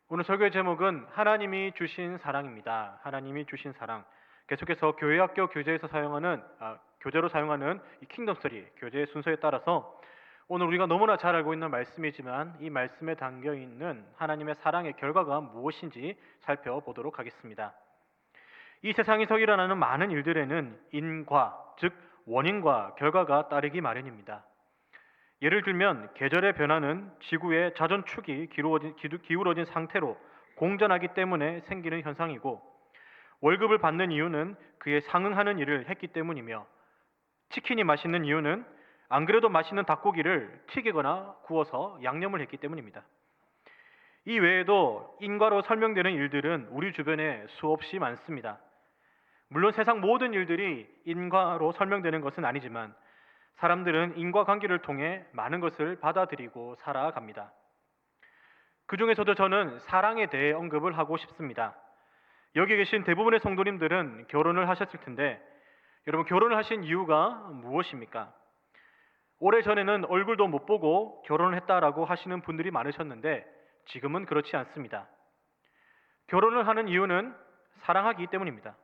오늘 설교의 제목은 하나님이 주신 사랑입니다. 하나님이 주신 사랑. 계속해서 교회학교 교재에서 교재로 사용하는 이 킹덤3 교재의 순서에 따라서 오늘 우리가 너무나 잘 알고 있는 말씀이지만 이 말씀에 담겨 있는 하나님의 사랑의 결과가 무엇인지 살펴보도록 하겠습니다. 이 세상에서 일어나는 많은 일들에는 인과, 즉 원인과 결과가 따르기 마련입니다. 예를 들면 계절의 변화는 지구의 자전축이 기울어진 상태로 공전하기 때문에 생기는 현상이고, 월급을 받는 이유는 그에 상응하는 일을 했기 때문이며, 치킨이 맛있는 이유는 안 그래도 맛있는 닭고기를 튀기거나 구워서 양념을 했기 때문입니다. 이 외에도 인과로 설명되는 일들은 우리 주변에 수없이 많습니다. 물론 세상 모든 일들이 인과로 설명되는 것은 아니지만 사람들은 인과관계를 통해 많은 것을 받아들이고 살아갑니다. 그 중에서도 저는 사랑에 대해 언급을 하고 싶습니다. 여기 계신 대부분의 성도님들은 결혼을 하셨을 텐데, 여러분 결혼을 하신 이유가 무엇입니까? 오래전에는 얼굴도 못 보고 결혼을 했다라고 하시는 분들이 많으셨는데 지금은 그렇지 않습니다. 결혼을 하는 이유는 사랑하기 때문입니다.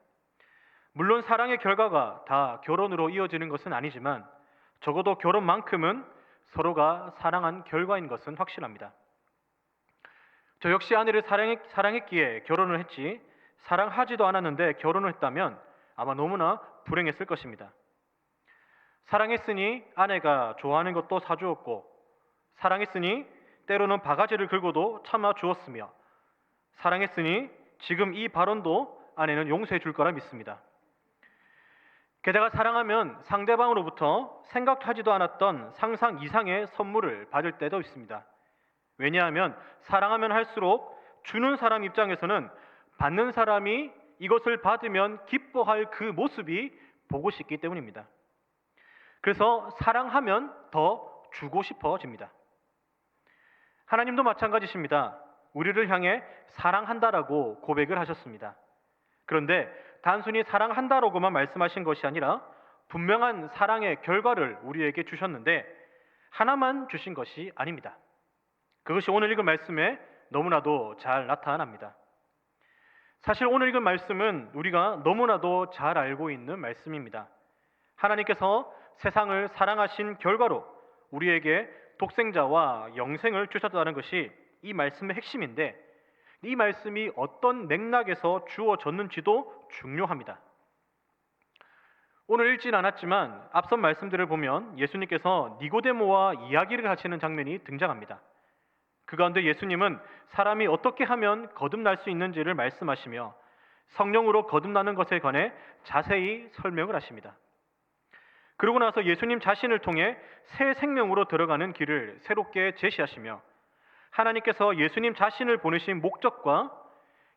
물론 사랑의 결과가 다 결혼으로 이어지는 것은 아니지만 적어도 결혼만큼은 서로가 사랑한 결과인 것은 확실합니다. 저 역시 아내를 사랑했기에 결혼을 했지, 사랑하지도 않았는데 결혼을 했다면 아마 너무나 불행했을 것입니다. 사랑했으니 아내가 좋아하는 것도 사주었고, 사랑했으니 때로는 바가지를 긁어도 참아주었으며, 사랑했으니 지금 이 발언도 아내는 용서해 줄 거라 믿습니다. 게다가 사랑하면 상대방으로부터 생각하지도 않았던 상상 이상의 선물을 받을 때도 있습니다. 왜냐하면 사랑하면 할수록 주는 사람 입장에서는 받는 사람이 이것을 받으면 기뻐할 그 모습이 보고 싶기 때문입니다. 그래서 사랑하면 더 주고 싶어집니다. 하나님도 마찬가지십니다. 우리를 향해 사랑한다라고 고백을 하셨습니다. 그런데 단순히 사랑한다라고만 말씀하신 것이 아니라 분명한 사랑의 결과를 우리에게 주셨는데 하나만 주신 것이 아닙니다. 그것이 오늘 읽은 말씀에 너무나도 잘 나타납니다. 사실 오늘 읽은 말씀은 우리가 너무나도 잘 알고 있는 말씀입니다. 하나님께서 세상을 사랑하신 결과로 우리에게 독생자와 영생을 주셨다는 것이 이 말씀의 핵심인데, 이 말씀이 어떤 맥락에서 주어졌는지도 중요합니다. 오늘 읽진 않았지만 앞선 말씀들을 보면 예수님께서 니고데모와 이야기를 하시는 장면이 등장합니다. 그 가운데 예수님은 사람이 어떻게 하면 거듭날 수 있는지를 말씀하시며 성령으로 거듭나는 것에 관해 자세히 설명을 하십니다. 그러고 나서 예수님 자신을 통해 새 생명으로 들어가는 길을 새롭게 제시하시며 하나님께서 예수님 자신을 보내신 목적과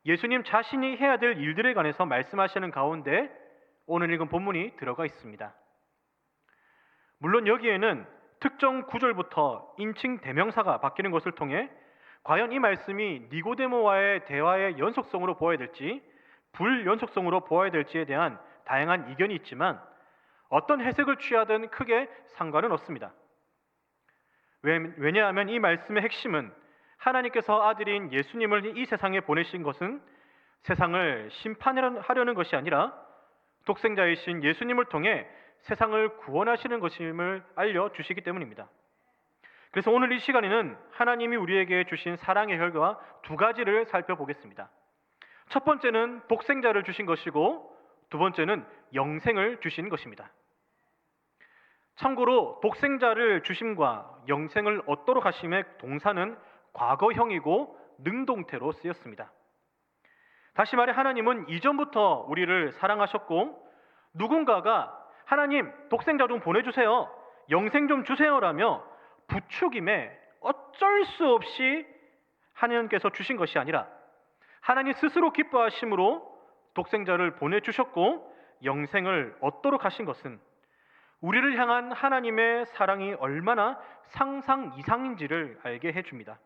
예수님 자신이 해야 될 일들에 관해서 말씀하시는 가운데 오늘 읽은 본문이 들어가 있습니다. 물론 여기에는 특정 구절부터 인칭 대명사가 바뀌는 것을 통해 과연 이 말씀이 니고데모와의 대화의 연속성으로 보아야 될지 불연속성으로 보아야 될지에 대한 다양한 이견이 있지만 어떤 해석을 취하든 크게 상관은 없습니다. 왜냐하면 이 말씀의 핵심은 하나님께서 아들인 예수님을 이 세상에 보내신 것은 세상을 심판하려는 것이 아니라 독생자이신 예수님을 통해 세상을 구원하시는 것임을 알려주시기 때문입니다. 그래서 오늘 이 시간에는 하나님이 우리에게 주신 사랑의 결과 두 가지를 살펴보겠습니다. 첫 번째는 독생자를 주신 것이고 두 번째는 영생을 주신 것입니다. 참고로 독생자를 주심과 영생을 얻도록 하심의 동사는 과거형이고 능동태로 쓰였습니다. 다시 말해 하나님은 이전부터 우리를 사랑하셨고 누군가가 하나님 독생자 좀 보내주세요, 영생 좀 주세요라며 부추김에 어쩔 수 없이 하나님께서 주신 것이 아니라 하나님 스스로 기뻐하심으로 독생자를 보내주셨고 영생을 얻도록 하신 것은 우리를 향한 하나님의 사랑이 얼마나 상상 이상인지를 알게 해줍니다.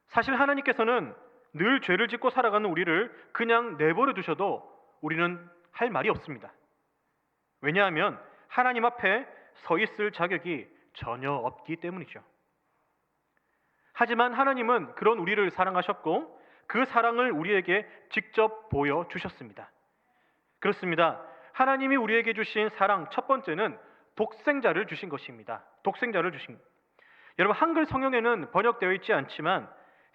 사실 하나님께서는 늘 죄를 짓고 살아가는 우리를 그냥 내버려 두셔도 우리는 할 말이 없습니다. 왜냐하면 하나님 앞에 서 있을 자격이 전혀 없기 때문이죠. 하지만 하나님은 그런 우리를 사랑하셨고 그 사랑을 우리에게 직접 보여주셨습니다. 그렇습니다. 하나님이 우리에게 주신 사랑 첫 번째는 독생자를 주신 것입니다. 독생자를 주신 것. 여러분, 한글 성경에는 번역되어 있지 않지만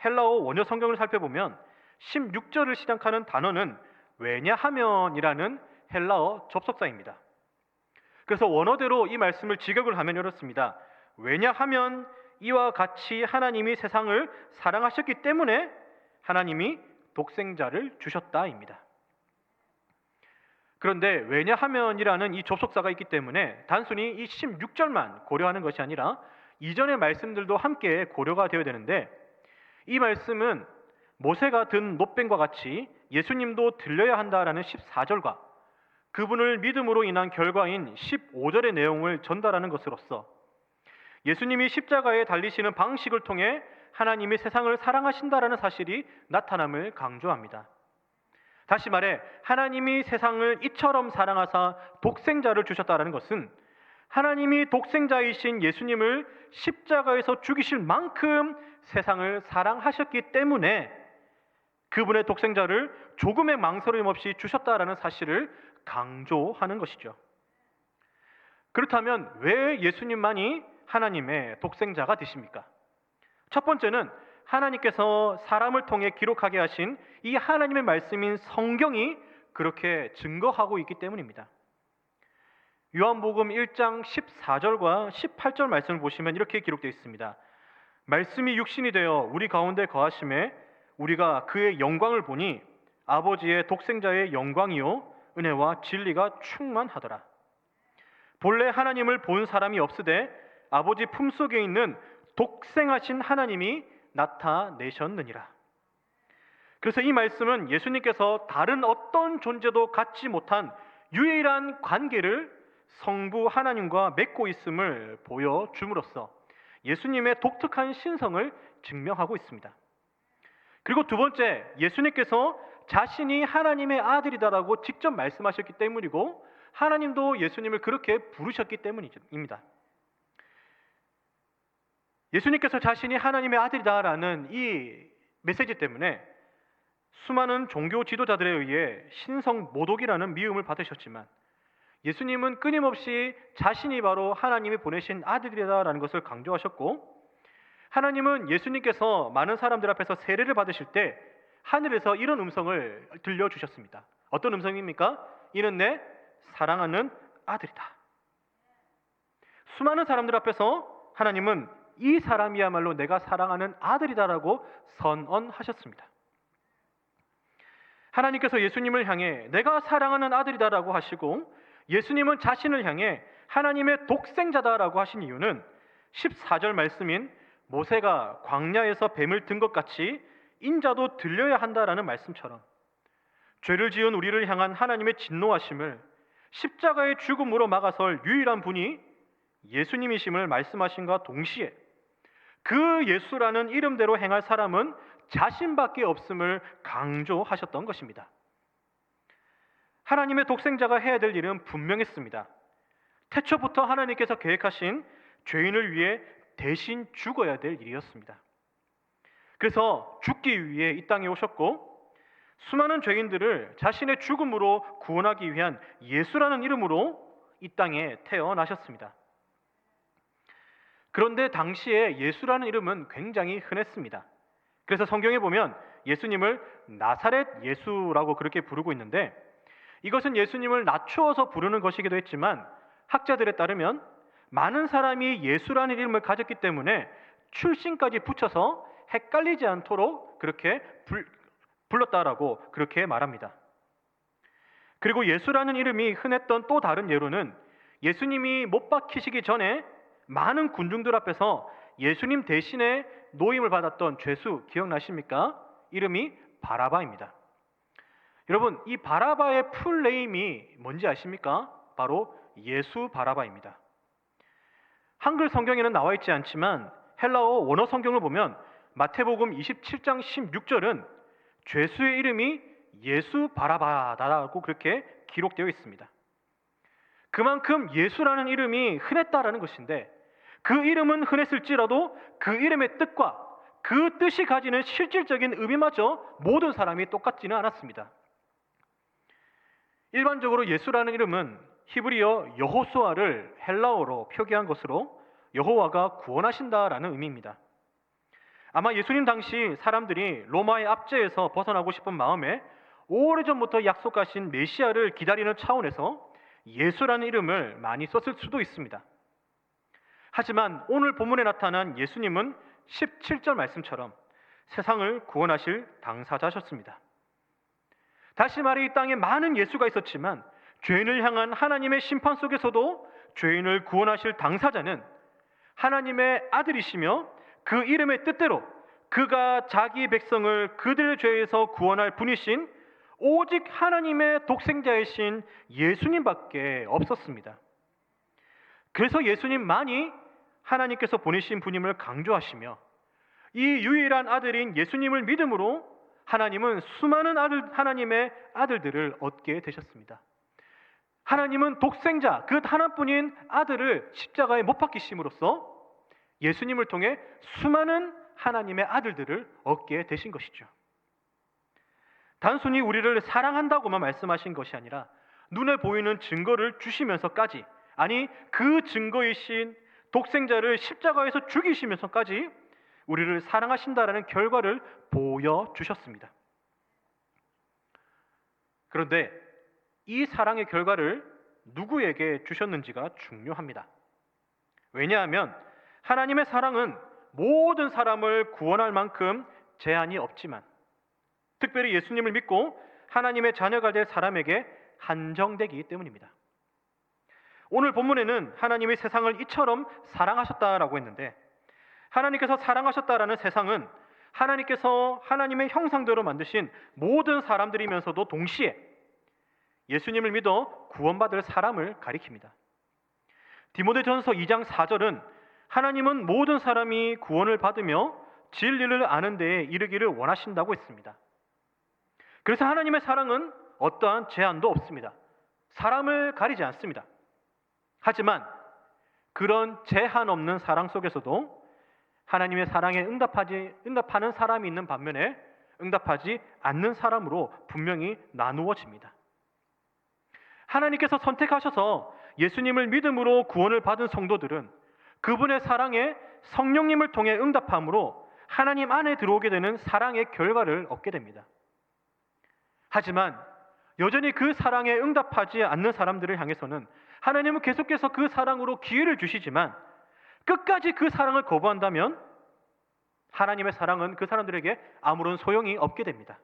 헬라어 원어 성경을 살펴보면 16절을 시작하는 단어는 왜냐하면이라는 헬라어 접속사입니다. 그래서 원어대로 이 말씀을 직역을 하면 이렇습니다. 왜냐하면 이와 같이 하나님이 세상을 사랑하셨기 때문에 하나님이 독생자를 주셨다입니다. 그런데 왜냐하면이라는 이 접속사가 있기 때문에 단순히 이 16절만 고려하는 것이 아니라 이전의 말씀들도 함께 고려가 되어야 되는데, 이 말씀은 모세가 든 노뱀과 같이 예수님도 들려야 한다라는 14절과 그분을 믿음으로 인한 결과인 15절의 내용을 전달하는 것으로서 예수님이 십자가에 달리시는 방식을 통해 하나님이 세상을 사랑하신다라는 사실이 나타남을 강조합니다. 다시 말해 하나님이 세상을 이처럼 사랑하사 독생자를 주셨다는 것은 하나님이 독생자이신 예수님을 십자가에서 죽이실 만큼 세상을 사랑하셨기 때문에 그분의 독생자를 조금의 망설임 없이 주셨다라는 사실을 강조하는 것이죠. 그렇다면 왜 예수님만이 하나님의 독생자가 되십니까? 첫 번째는 하나님께서 사람을 통해 기록하게 하신 이 하나님의 말씀인 성경이 그렇게 증거하고 있기 때문입니다. 요한복음 1장 14절과 18절 말씀을 보시면 이렇게 기록되어 있습니다. 말씀이 육신이 되어 우리 가운데 거하심에 우리가 그의 영광을 보니 아버지의 독생자의 영광이요 은혜와 진리가 충만하더라. 본래 하나님을 본 사람이 없으되 아버지 품속에 있는 독생하신 하나님이 나타내셨느니라. 그래서 이 말씀은 예수님께서 다른 어떤 존재도 갖지 못한 유일한 관계를 성부 하나님과 맺고 있음을 보여줌으로써 예수님의 독특한 신성을 증명하고 있습니다. 그리고 두 번째, 예수님께서 자신이 하나님의 아들이다라고 직접 말씀하셨기 때문이고 하나님도 예수님을 그렇게 부르셨기 때문입니다. 예수님께서 자신이 하나님의 아들이다라는 이 메시지 때문에 수많은 종교 지도자들에 의해 신성 모독이라는 미움을 받으셨지만 예수님은 끊임없이 자신이 바로 하나님이 보내신 아들이다라는 것을 강조하셨고, 하나님은 예수님께서 많은 사람들 앞에서 세례를 받으실 때 하늘에서 이런 음성을 들려주셨습니다. 어떤 음성입니까? 이는 내 사랑하는 아들이다. 수많은 사람들 앞에서 하나님은 이 사람이야말로 내가 사랑하는 아들이다라고 선언하셨습니다. 하나님께서 예수님을 향해 내가 사랑하는 아들이다라고 하시고 예수님은 자신을 향해 하나님의 독생자다라고 하신 이유는 14절 말씀인 모세가 광야에서 뱀을 든 것 같이 인자도 들려야 한다라는 말씀처럼 죄를 지은 우리를 향한 하나님의 진노하심을 십자가의 죽음으로 막아설 유일한 분이 예수님이심을 말씀하신과 동시에 그 예수라는 이름대로 행할 사람은 자신밖에 없음을 강조하셨던 것입니다. 하나님의 독생자가 해야 될 일은 분명했습니다. 태초부터 하나님께서 계획하신 죄인을 위해 대신 죽어야 될 일이었습니다. 그래서 죽기 위해 이 땅에 오셨고 수많은 죄인들을 자신의 죽음으로 구원하기 위한 예수라는 이름으로 이 땅에 태어나셨습니다. 그런데 당시에 예수라는 이름은 굉장히 흔했습니다. 그래서 성경에 보면 예수님을 나사렛 예수라고 그렇게 부르고 있는데 이것은 예수님을 낮추어서 부르는 것이기도 했지만 학자들에 따르면 많은 사람이 예수라는 이름을 가졌기 때문에 출신까지 붙여서 헷갈리지 않도록 그렇게 불렀다라고 그렇게 말합니다. 그리고 예수라는 이름이 흔했던 또 다른 예로는 예수님이 못 박히시기 전에 많은 군중들 앞에서 예수님 대신에 노임을 받았던 죄수 기억나십니까? 이름이 바라바입니다. 여러분, 이 바라바의 풀네임이 뭔지 아십니까? 바로 예수 바라바입니다. 한글 성경에는 나와 있지 않지만 헬라어 원어 성경을 보면 마태복음 27장 16절은 죄수의 이름이 예수 바라바다라고 그렇게 기록되어 있습니다. 그만큼 예수라는 이름이 흔했다라는 것인데 그 이름은 흔했을지라도 그 이름의 뜻과 그 뜻이 가지는 실질적인 의미마저 모든 사람이 똑같지는 않았습니다. 일반적으로 예수라는 이름은 히브리어 여호수아를 헬라어로 표기한 것으로 여호와가 구원하신다라는 의미입니다. 아마 예수님 당시 사람들이 로마의 압제에서 벗어나고 싶은 마음에 오래전부터 약속하신 메시아를 기다리는 차원에서 예수라는 이름을 많이 썼을 수도 있습니다. 하지만 오늘 본문에 나타난 예수님은 17절 말씀처럼 세상을 구원하실 당사자셨습니다. 다시 말해 이 땅에 많은 예수가 있었지만 죄인을 향한 하나님의 심판 속에서도 죄인을 구원하실 당사자는 하나님의 아들이시며 그 이름의 뜻대로 그가 자기 백성을 그들의 죄에서 구원할 분이신 오직 하나님의 독생자이신 예수님밖에 없었습니다. 그래서 예수님만이 하나님께서 보내신 분임을 강조하시며 이 유일한 아들인 예수님을 믿음으로 하나님은 수많은 하나님의 아들들을 얻게 되셨습니다. 하나님은 독생자, 그 하나뿐인 아들을 십자가에 못 박히심으로써 예수님을 통해 수많은 하나님의 아들들을 얻게 되신 것이죠. 단순히 우리를 사랑한다고만 말씀하신 것이 아니라 눈에 보이는 증거를 주시면서까지, 아니 그 증거이신 독생자를 십자가에서 죽이시면서까지 우리를 사랑하신다라는 결과를 보여주셨습니다. 그런데 이 사랑의 결과를 누구에게 주셨는지가 중요합니다. 왜냐하면 하나님의 사랑은 모든 사람을 구원할 만큼 제한이 없지만 특별히 예수님을 믿고 하나님의 자녀가 될 사람에게 한정되기 때문입니다. 오늘 본문에는 하나님이 세상을 이처럼 사랑하셨다라고 했는데, 하나님께서 사랑하셨다라는 세상은 하나님께서 하나님의 형상대로 만드신 모든 사람들이면서도 동시에 예수님을 믿어 구원받을 사람을 가리킵니다. 디모데전서 2장 4절은 하나님은 모든 사람이 구원을 받으며 진리를 아는 데에 이르기를 원하신다고 했습니다. 그래서 하나님의 사랑은 어떠한 제한도 없습니다. 사람을 가리지 않습니다. 하지만 그런 제한 없는 사랑 속에서도 하나님의 사랑에 응답하는 사람이 있는 반면에 응답하지 않는 사람으로 분명히 나누어집니다. 하나님께서 선택하셔서 예수님을 믿음으로 구원을 받은 성도들은 그분의 사랑에 성령님을 통해 응답함으로 하나님 안에 들어오게 되는 사랑의 결과를 얻게 됩니다. 하지만 여전히 그 사랑에 응답하지 않는 사람들을 향해서는 하나님은 계속해서 그 사랑으로 기회를 주시지만 끝까지 그 사랑을 거부한다면 하나님의 사랑은 그 사람들에게 아무런 소용이 없게 됩니다.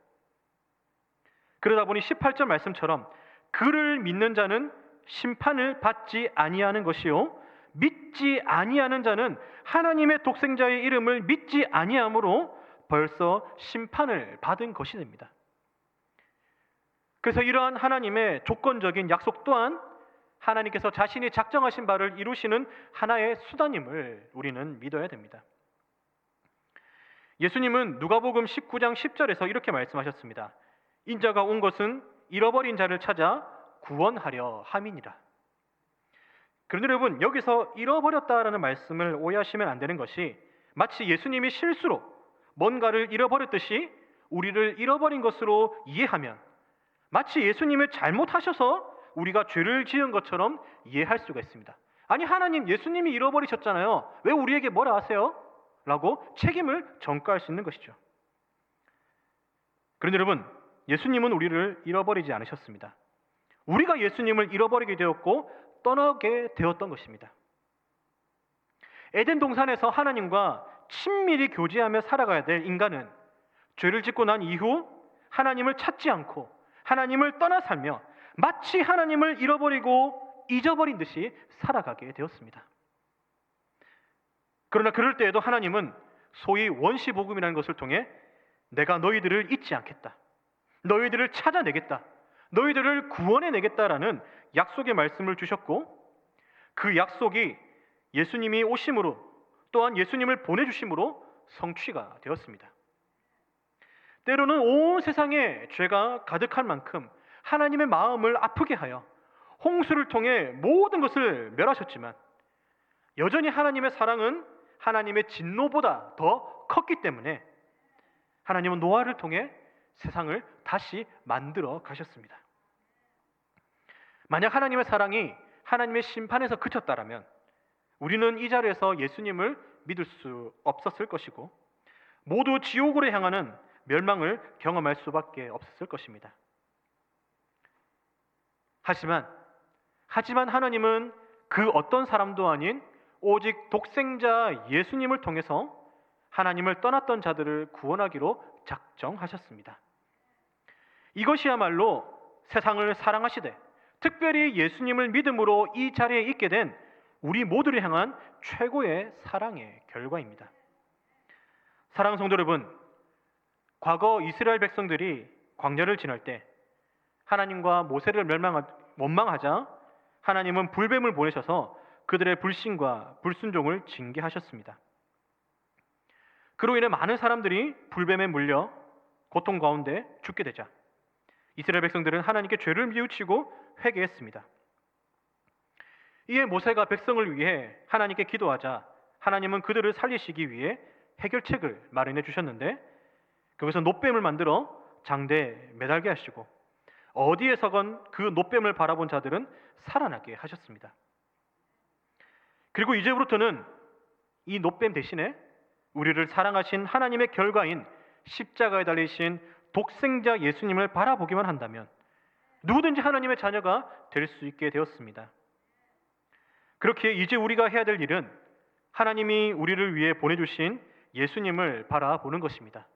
그러다 보니 18절 말씀처럼 그를 믿는 자는 심판을 받지 아니하는 것이요 믿지 아니하는 자는 하나님의 독생자의 이름을 믿지 아니함으로 벌써 심판을 받은 것이 됩니다. 그래서 이러한 하나님의 조건적인 약속 또한 하나님께서 자신이 작정하신 바를 이루시는 하나의 수단임을 우리는 믿어야 됩니다. 예수님은 누가복음 19장 10절에서 이렇게 말씀하셨습니다. 인자가 온 것은 잃어버린 자를 찾아 구원하려 함이니라. 그런데 여러분, 여기서 잃어버렸다라는 말씀을 오해하시면 안 되는 것이 마치 예수님이 실수로 뭔가를 잃어버렸듯이 우리를 잃어버린 것으로 이해하면 마치 예수님을 잘못하셔서 우리가 죄를 지은 것처럼 이해할 수가 있습니다. 아니, 하나님, 예수님이 잃어버리셨잖아요. 왜 우리에게 뭐라 하세요? 라고 책임을 전가할 수 있는 것이죠. 그런데 여러분, 예수님은 우리를 잃어버리지 않으셨습니다. 우리가 예수님을 잃어버리게 되었고 떠나게 되었던 것입니다. 에덴 동산에서 하나님과 친밀히 교제하며 살아가야 될 인간은 죄를 짓고 난 이후 하나님을 찾지 않고 하나님을 떠나 살며 마치 하나님을 잃어버리고 잊어버린 듯이 살아가게 되었습니다. 그러나 그럴 때에도 하나님은 소위 원시복음이라는 것을 통해 내가 너희들을 잊지 않겠다, 너희들을 찾아내겠다, 너희들을 구원해내겠다라는 약속의 말씀을 주셨고, 그 약속이 예수님이 오심으로 또한 예수님을 보내주심으로 성취가 되었습니다. 때로는 온 세상에 죄가 가득할 만큼 하나님의 마음을 아프게 하여 홍수를 통해 모든 것을 멸하셨지만 여전히 하나님의 사랑은 하나님의 진노보다 더 컸기 때문에 하나님은 노아를 통해 세상을 다시 만들어 가셨습니다. 만약 하나님의 사랑이 하나님의 심판에서 그쳤다라면 우리는 이 자리에서 예수님을 믿을 수 없었을 것이고 모두 지옥으로 향하는 멸망을 경험할 수밖에 없었을 것입니다. 하지만 하나님은 그 어떤 사람도 아닌 오직 독생자 예수님을 통해서 하나님을 떠났던 자들을 구원하기로 작정하셨습니다. 이것이야말로 세상을 사랑하시되 특별히 예수님을 믿음으로 이 자리에 있게 된 우리 모두를 향한 최고의 사랑의 결과입니다. 사랑하는 성도 여러분, 과거 이스라엘 백성들이 광야를 지날 때 하나님과 모세를 원망하자 하나님은 불뱀을 보내셔서 그들의 불신과 불순종을 징계하셨습니다. 그로 인해 많은 사람들이 불뱀에 물려 고통 가운데 죽게 되자 이스라엘 백성들은 하나님께 죄를 뉘우치고 회개했습니다. 이에 모세가 백성을 위해 하나님께 기도하자 하나님은 그들을 살리시기 위해 해결책을 마련해 주셨는데 거기서 놋뱀을 만들어 장대에 매달게 하시고 어디에서건 그 놋뱀을 바라본 자들은 살아나게 하셨습니다. 그리고 이제부터는 이 놋뱀 대신에 우리를 사랑하신 하나님의 결과인 십자가에 달리신 독생자 예수님을 바라보기만 한다면 누구든지 하나님의 자녀가 될 수 있게 되었습니다. 그렇게 이제 우리가 해야 될 일은 하나님이 우리를 위해 보내주신 예수님을 바라보는 것입니다.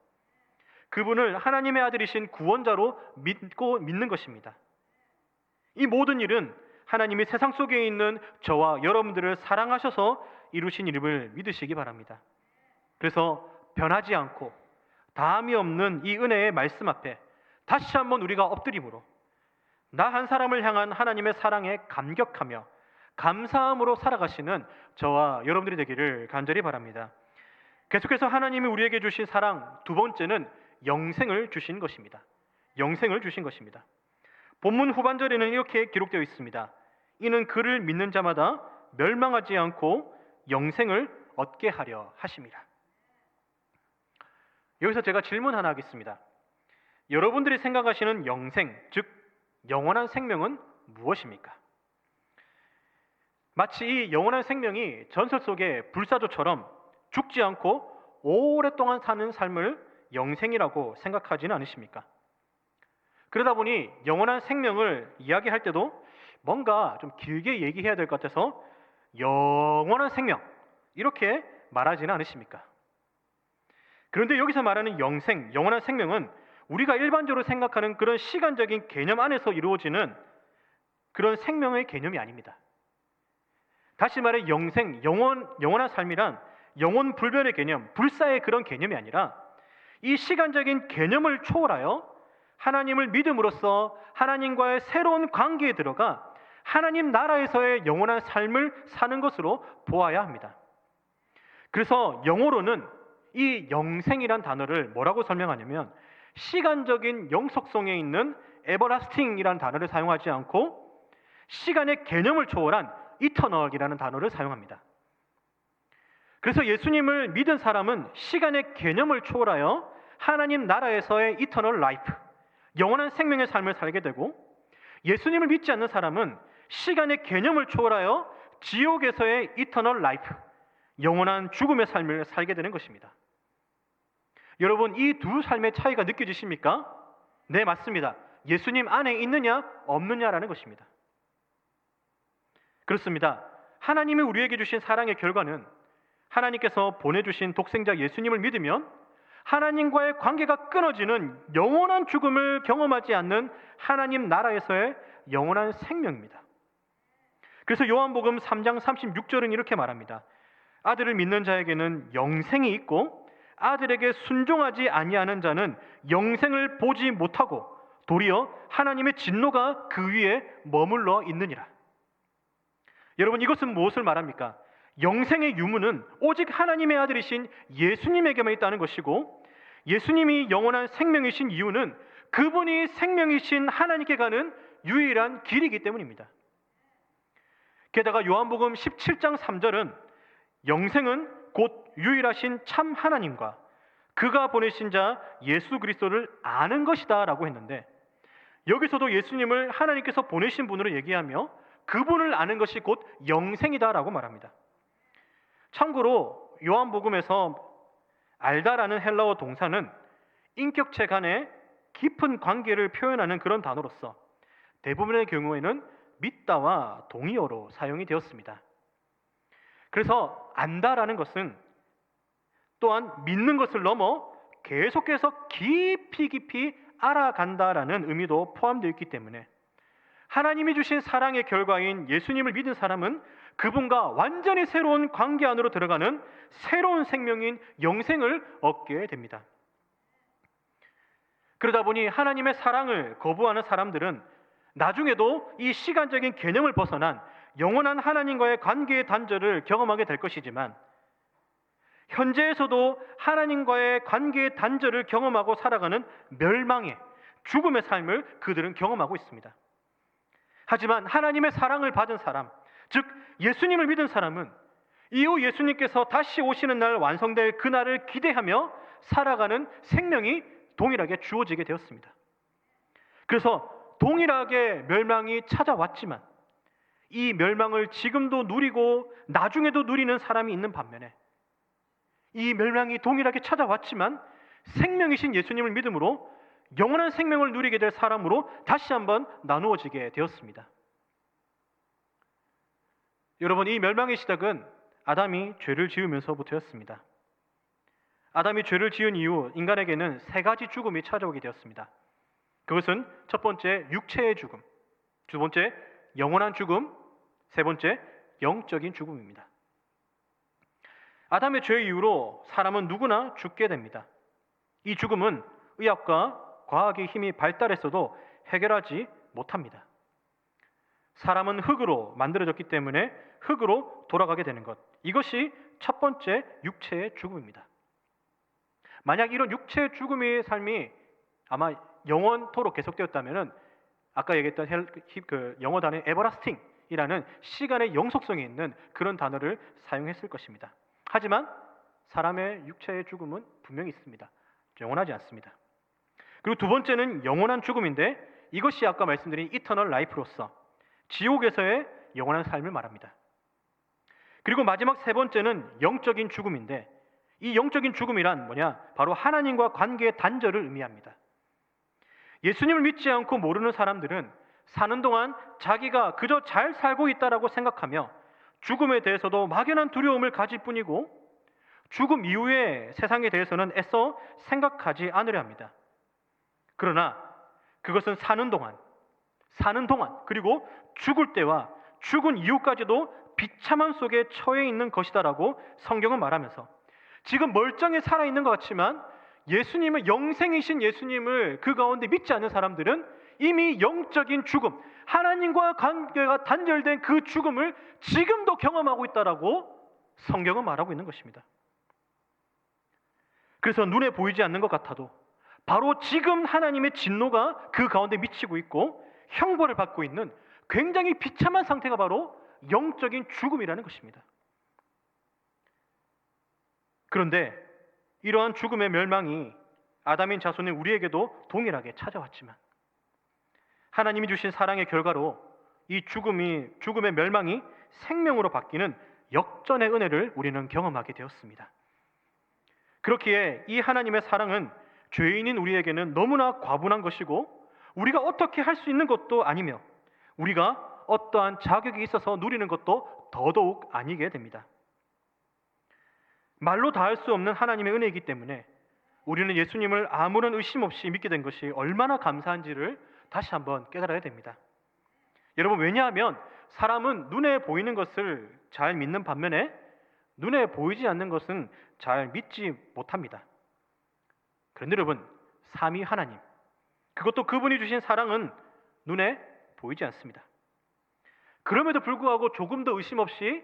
그분을 하나님의 아들이신 구원자로 믿는 것입니다. 이 모든 일은 하나님이 세상 속에 있는 저와 여러분들을 사랑하셔서 이루신 일임을 믿으시기 바랍니다. 그래서 변하지 않고 다함이 없는 이 은혜의 말씀 앞에 다시 한번 우리가 엎드림으로 나 한 사람을 향한 하나님의 사랑에 감격하며 감사함으로 살아가시는 저와 여러분들이 되기를 간절히 바랍니다. 계속해서 하나님이 우리에게 주신 사랑 두 번째는 영생을 주신 것입니다. 영생을 주신 것입니다. 본문 후반절에는 이렇게 기록되어 있습니다. 이는 그를 믿는 자마다 멸망하지 않고 영생을 얻게 하려 하심이라. 여기서 제가 질문 하나 하겠습니다. 여러분들이 생각하시는 영생, 즉 영원한 생명은 무엇입니까? 마치 이 영원한 생명이 전설 속의 불사조처럼 죽지 않고 오랫동안 사는 삶을 영생이라고 생각하지는 않으십니까? 그러다 보니 영원한 생명을 이야기할 때도 뭔가 좀 길게 얘기해야 될 것 같아서 영원한 생명 이렇게 말하지는 않으십니까? 그런데 여기서 말하는 영생, 영원한 생명은 우리가 일반적으로 생각하는 그런 시간적인 개념 안에서 이루어지는 그런 생명의 개념이 아닙니다. 다시 말해 영생, 영원한 삶이란 영원 불변의 개념, 불사의 그런 개념이 아니라 이 시간적인 개념을 초월하여 하나님을 믿음으로써 하나님과의 새로운 관계에 들어가 하나님 나라에서의 영원한 삶을 사는 것으로 보아야 합니다. 그래서 영어로는 이 영생이란 단어를 뭐라고 설명하냐면 시간적인 영속성에 있는 everlasting이라는 단어를 사용하지 않고 시간의 개념을 초월한 eternal이라는 단어를 사용합니다. 그래서 예수님을 믿은 사람은 시간의 개념을 초월하여 하나님 나라에서의 eternal life, 영원한 생명의 삶을 살게 되고 예수님을 믿지 않는 사람은 시간의 개념을 초월하여 지옥에서의 eternal life, 영원한 죽음의 삶을 살게 되는 것입니다. 여러분, 이 두 삶의 차이가 느껴지십니까? 네, 맞습니다. 예수님 안에 있느냐 없느냐라는 것입니다. 그렇습니다. 하나님이 우리에게 주신 사랑의 결과는 하나님께서 보내주신 독생자 예수님을 믿으면 하나님과의 관계가 끊어지는 영원한 죽음을 경험하지 않는 하나님 나라에서의 영원한 생명입니다. 그래서 요한복음 3장 36절은 이렇게 말합니다. 아들을 믿는 자에게는 영생이 있고 아들에게 순종하지 아니하는 자는 영생을 보지 못하고 도리어 하나님의 진노가 그 위에 머물러 있느니라. 여러분, 이것은 무엇을 말합니까? 영생의 유무는 오직 하나님의 아들이신 예수님에게만 있다는 것이고 예수님이 영원한 생명이신 이유는 그분이 생명이신 하나님께 가는 유일한 길이기 때문입니다. 게다가 요한복음 17장 3절은 영생은 곧 유일하신 참 하나님과 그가 보내신 자 예수 그리스도를 아는 것이다 라고 했는데, 여기서도 예수님을 하나님께서 보내신 분으로 얘기하며 그분을 아는 것이 곧 영생이다 라고 말합니다. 참고로 요한복음에서 알다라는 헬라어 동사는 인격체 간의 깊은 관계를 표현하는 그런 단어로서 대부분의 경우에는 믿다와 동의어로 사용이 되었습니다. 그래서 안다라는 것은 또한 믿는 것을 넘어 계속해서 깊이 알아간다라는 의미도 포함되어 있기 때문에 하나님이 주신 사랑의 결과인 예수님을 믿은 사람은 그분과 완전히 새로운 관계 안으로 들어가는 새로운 생명인 영생을 얻게 됩니다. 그러다 보니 하나님의 사랑을 거부하는 사람들은 나중에도 이 시간적인 개념을 벗어난 영원한 하나님과의 관계의 단절을 경험하게 될 것이지만, 현재에서도 하나님과의 관계의 단절을 경험하고 살아가는 멸망의 죽음의 삶을 그들은 경험하고 있습니다. 하지만 하나님의 사랑을 받은 사람, 즉 예수님을 믿은 사람은 이후 예수님께서 다시 오시는 날 완성될 그날을 기대하며 살아가는 생명이 동일하게 주어지게 되었습니다. 그래서 동일하게 멸망이 찾아왔지만 이 멸망을 지금도 누리고 나중에도 누리는 사람이 있는 반면에, 이 멸망이 동일하게 찾아왔지만 생명이신 예수님을 믿음으로 영원한 생명을 누리게 될 사람으로 다시 한번 나누어지게 되었습니다. 여러분, 이 멸망의 시작은 아담이 죄를 지으면서부터였습니다. 아담이 죄를 지은 이후 인간에게는 세 가지 죽음이 찾아오게 되었습니다. 그것은 첫 번째 육체의 죽음, 두 번째 영원한 죽음, 세 번째 영적인 죽음입니다. 아담의 죄 이후로 사람은 누구나 죽게 됩니다. 이 죽음은 의학과 과학의 힘이 발달했어도 해결하지 못합니다. 사람은 흙으로 만들어졌기 때문에 흙으로 돌아가게 되는 것, 이것이 첫 번째 육체의 죽음입니다. 만약 이런 육체의 죽음의 삶이 아마 영원토록 계속되었다면 아까 얘기했던 영어 단어 에버라스팅이라는 시간의 영속성이 있는 그런 단어를 사용했을 것입니다. 하지만 사람의 육체의 죽음은 분명히 있습니다. 영원하지 않습니다. 그리고 두 번째는 영원한 죽음인데, 이것이 아까 말씀드린 이터널 라이프로서 지옥에서의 영원한 삶을 말합니다. 그리고 마지막 세 번째는 영적인 죽음인데, 이 영적인 죽음이란 뭐냐? 바로 하나님과 관계의 단절을 의미합니다. 예수님을 믿지 않고 모르는 사람들은 사는 동안 자기가 그저 잘 살고 있다라고 생각하며 죽음에 대해서도 막연한 두려움을 가질 뿐이고, 죽음 이후의 세상에 대해서는 애써 생각하지 않으려 합니다. 그러나 그것은 사는 동안 그리고 죽을 때와 죽은 이후까지도 비참함 속에 처해 있는 것이다라고 성경은 말하면서, 지금 멀쩡히 살아있는 것 같지만 예수님은, 영생이신 예수님을 그 가운데 믿지 않는 사람들은 이미 영적인 죽음, 하나님과 관계가 단절된 그 죽음을 지금도 경험하고 있다라고 성경은 말하고 있는 것입니다. 그래서 눈에 보이지 않는 것 같아도 바로 지금 하나님의 진노가 그 가운데 미치고 있고 형벌을 받고 있는 굉장히 비참한 상태가 바로 영적인 죽음이라는 것입니다. 그런데 이러한 죽음의 멸망이 아담인 자손인 우리에게도 동일하게 찾아왔지만, 하나님이 주신 사랑의 결과로 이 죽음의 멸망이 생명으로 바뀌는 역전의 은혜를 우리는 경험하게 되었습니다. 그렇기에 이 하나님의 사랑은 죄인인 우리에게는 너무나 과분한 것이고, 우리가 어떻게 할 수 있는 것도 아니며 우리가 어떠한 자격이 있어서 누리는 것도 더더욱 아니게 됩니다. 말로 다 할 수 없는 하나님의 은혜이기 때문에 우리는 예수님을 아무런 의심 없이 믿게 된 것이 얼마나 감사한지를 다시 한번 깨달아야 됩니다. 여러분, 왜냐하면 사람은 눈에 보이는 것을 잘 믿는 반면에 눈에 보이지 않는 것은 잘 믿지 못합니다. 그런데 여러분, 삼위 하나님, 그것도 그분이 주신 사랑은 눈에 보이지 않습니다. 그럼에도 불구하고 조금 더 의심 없이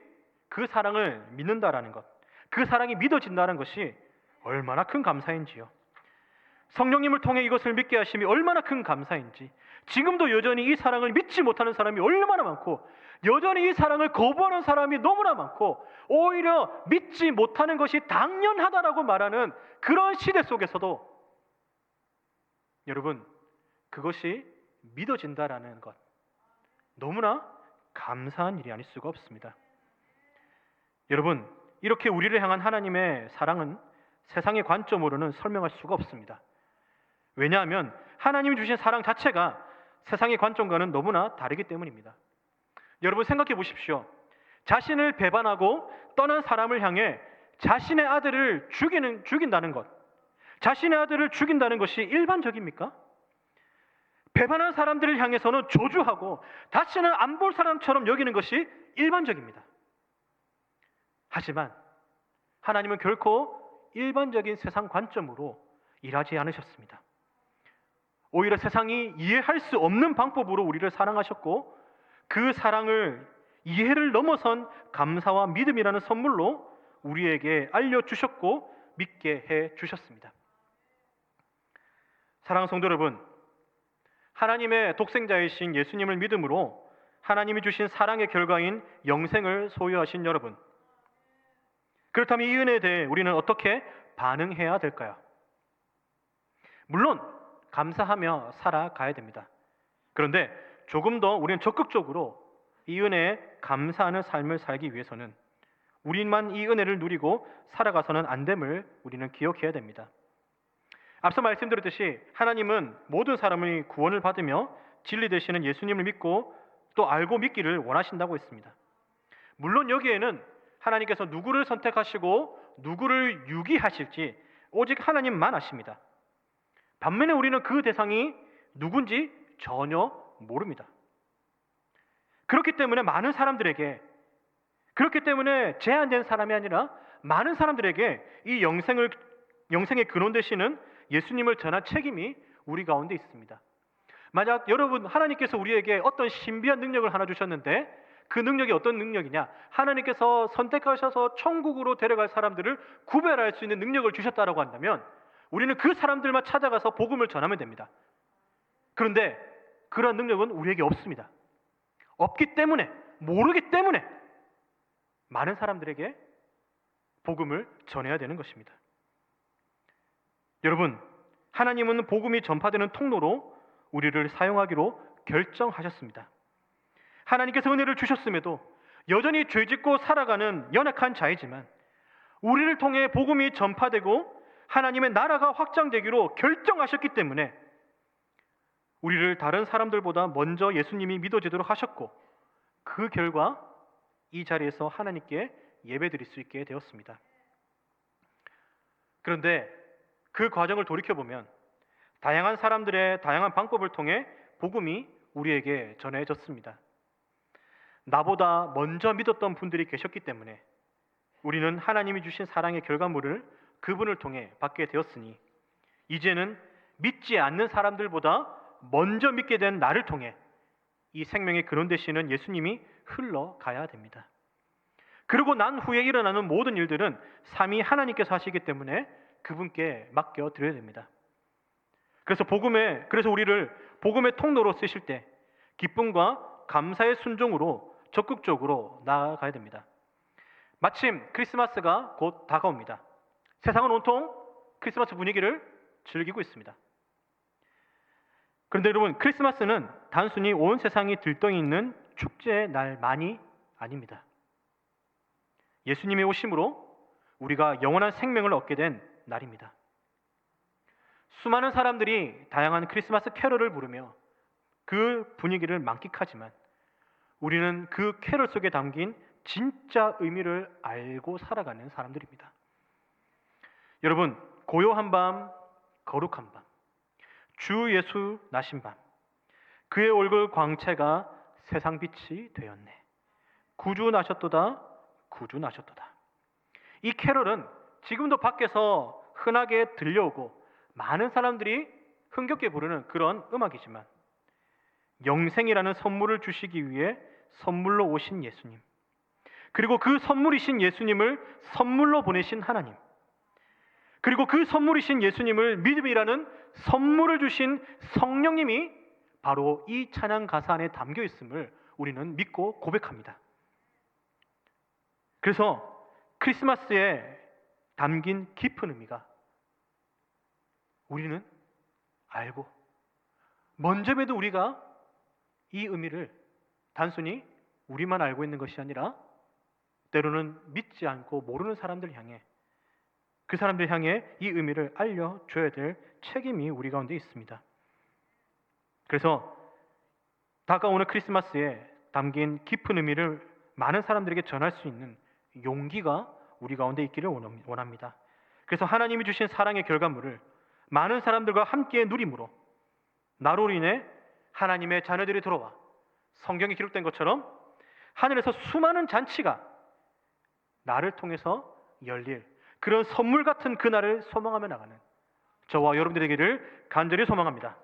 그 사랑을 믿는다라는 것, 그 사랑이 믿어진다는 것이 얼마나 큰 감사인지요. 성령님을 통해 이것을 믿게 하심이 얼마나 큰 감사인지, 지금도 여전히 이 사랑을 믿지 못하는 사람이 얼마나 많고, 여전히 이 사랑을 거부하는 사람이 너무나 많고, 오히려 믿지 못하는 것이 당연하다라고 말하는 그런 시대 속에서도 여러분, 그것이 믿어진다라는 것, 너무나 감사한 일이 아닐 수가 없습니다. 여러분, 이렇게 우리를 향한 하나님의 사랑은 세상의 관점으로는 설명할 수가 없습니다. 왜냐하면 하나님이 주신 사랑 자체가 세상의 관점과는 너무나 다르기 때문입니다. 여러분, 생각해 보십시오. 자신을 배반하고 떠난 사람을 향해 자신의 아들을 죽인다는 것, 자신의 아들을 죽인다는 것이 일반적입니까? 배반한 사람들을 향해서는 저주하고 다시는 안 볼 사람처럼 여기는 것이 일반적입니다. 하지만 하나님은 결코 일반적인 세상 관점으로 일하지 않으셨습니다. 오히려 세상이 이해할 수 없는 방법으로 우리를 사랑하셨고, 그 사랑을 이해를 넘어선 감사와 믿음이라는 선물로 우리에게 알려주셨고 믿게 해주셨습니다. 사랑하는 성도 여러분, 하나님의 독생자이신 예수님을 믿음으로 하나님이 주신 사랑의 결과인 영생을 소유하신 여러분, 그렇다면 이 은혜에 대해 우리는 어떻게 반응해야 될까요? 물론 감사하며 살아가야 됩니다. 그런데 조금 더 우리는 적극적으로 이 은혜에 감사하는 삶을 살기 위해서는 우리만 이 은혜를 누리고 살아가서는 안 됨을 우리는 기억해야 됩니다. 앞서 말씀드렸듯이 하나님은 모든 사람이 구원을 받으며 진리 되시는 예수님을 믿고 또 알고 믿기를 원하신다고 했습니다. 물론 여기에는 하나님께서 누구를 선택하시고 누구를 유기하실지 오직 하나님만 아십니다. 반면에 우리는 그 대상이 누군지 전혀 모릅니다. 그렇기 때문에 제한된 사람이 아니라 많은 사람들에게 이 영생의 근원 되시는 예수님을 전할 책임이 우리 가운데 있습니다. 만약 여러분, 하나님께서 우리에게 어떤 신비한 능력을 하나 주셨는데 그 능력이 어떤 능력이냐? 하나님께서 선택하셔서 천국으로 데려갈 사람들을 구별할 수 있는 능력을 주셨다라고 한다면 우리는 그 사람들만 찾아가서 복음을 전하면 됩니다. 그런데 그런 능력은 우리에게 없습니다. 없기 때문에, 모르기 때문에 많은 사람들에게 복음을 전해야 되는 것입니다. 여러분, 하나님은 복음이 전파되는 통로로 우리를 사용하기로 결정하셨습니다. 하나님께서 은혜를 주셨음에도 여전히 죄짓고 살아가는 연약한 자이지만 우리를 통해 복음이 전파되고 하나님의 나라가 확장되기로 결정하셨기 때문에 우리를 다른 사람들보다 먼저 예수님이 믿어지도록 하셨고, 그 결과 이 자리에서 하나님께 예배드릴 수 있게 되었습니다. 그런데 그 과정을 돌이켜보면 다양한 사람들의 다양한 방법을 통해 복음이 우리에게 전해졌습니다. 나보다 먼저 믿었던 분들이 계셨기 때문에 우리는 하나님이 주신 사랑의 결과물을 그분을 통해 받게 되었으니, 이제는 믿지 않는 사람들보다 먼저 믿게 된 나를 통해 이 생명의 근원 되시는 예수님이 흘러가야 됩니다. 그리고 난 후에 일어나는 모든 일들은 삼위 하나님께서 하시기 때문에 그분께 맡겨 드려야 됩니다. 그래서 우리를 복음의 통로로 쓰실 때 기쁨과 감사의 순종으로 적극적으로 나아가야 됩니다. 마침 크리스마스가 곧 다가옵니다. 세상은 온통 크리스마스 분위기를 즐기고 있습니다. 그런데 여러분, 크리스마스는 단순히 온 세상이 들떠 있는 축제의 날만이 아닙니다. 예수님의 오심으로 우리가 영원한 생명을 얻게 된 날입니다. 수많은 사람들이 다양한 크리스마스 캐럴을 부르며 그 분위기를 만끽하지만 우리는 그 캐럴 속에 담긴 진짜 의미를 알고 살아가는 사람들입니다. 여러분, 고요한 밤, 거룩한 밤, 주 예수 나신 밤, 그의 얼굴 광채가 세상 빛이 되었네. 구주 나셨도다, 구주 나셨도다. 이 캐럴은 지금도 밖에서 흔하게 들려오고 많은 사람들이 흥겹게 부르는 그런 음악이지만, 영생이라는 선물을 주시기 위해 선물로 오신 예수님, 그리고 그 선물이신 예수님을 선물로 보내신 하나님, 그리고 그 선물이신 예수님을 믿음이라는 선물을 주신 성령님이 바로 이 찬양 가사 안에 담겨 있음을 우리는 믿고 고백합니다. 그래서 크리스마스에 담긴 깊은 의미가 우리는 알고, 먼저 봬도 우리가 이 의미를 단순히 우리만 알고 있는 것이 아니라 때로는 믿지 않고 모르는 사람들 향해, 그 사람들 향해 이 의미를 알려줘야 될 책임이 우리 가운데 있습니다. 그래서 다가오는 크리스마스에 담긴 깊은 의미를 많은 사람들에게 전할 수 있는 용기가 우리 가운데 있기를 원합니다. 그래서 하나님이 주신 사랑의 결과물을 많은 사람들과 함께 누림으로 나로 인해 하나님의 자녀들이 들어와 성경에 기록된 것처럼 하늘에서 수많은 잔치가 나를 통해서 열릴 그런 선물 같은 그날을 소망하며 나가는 저와 여러분들에게를 간절히 소망합니다.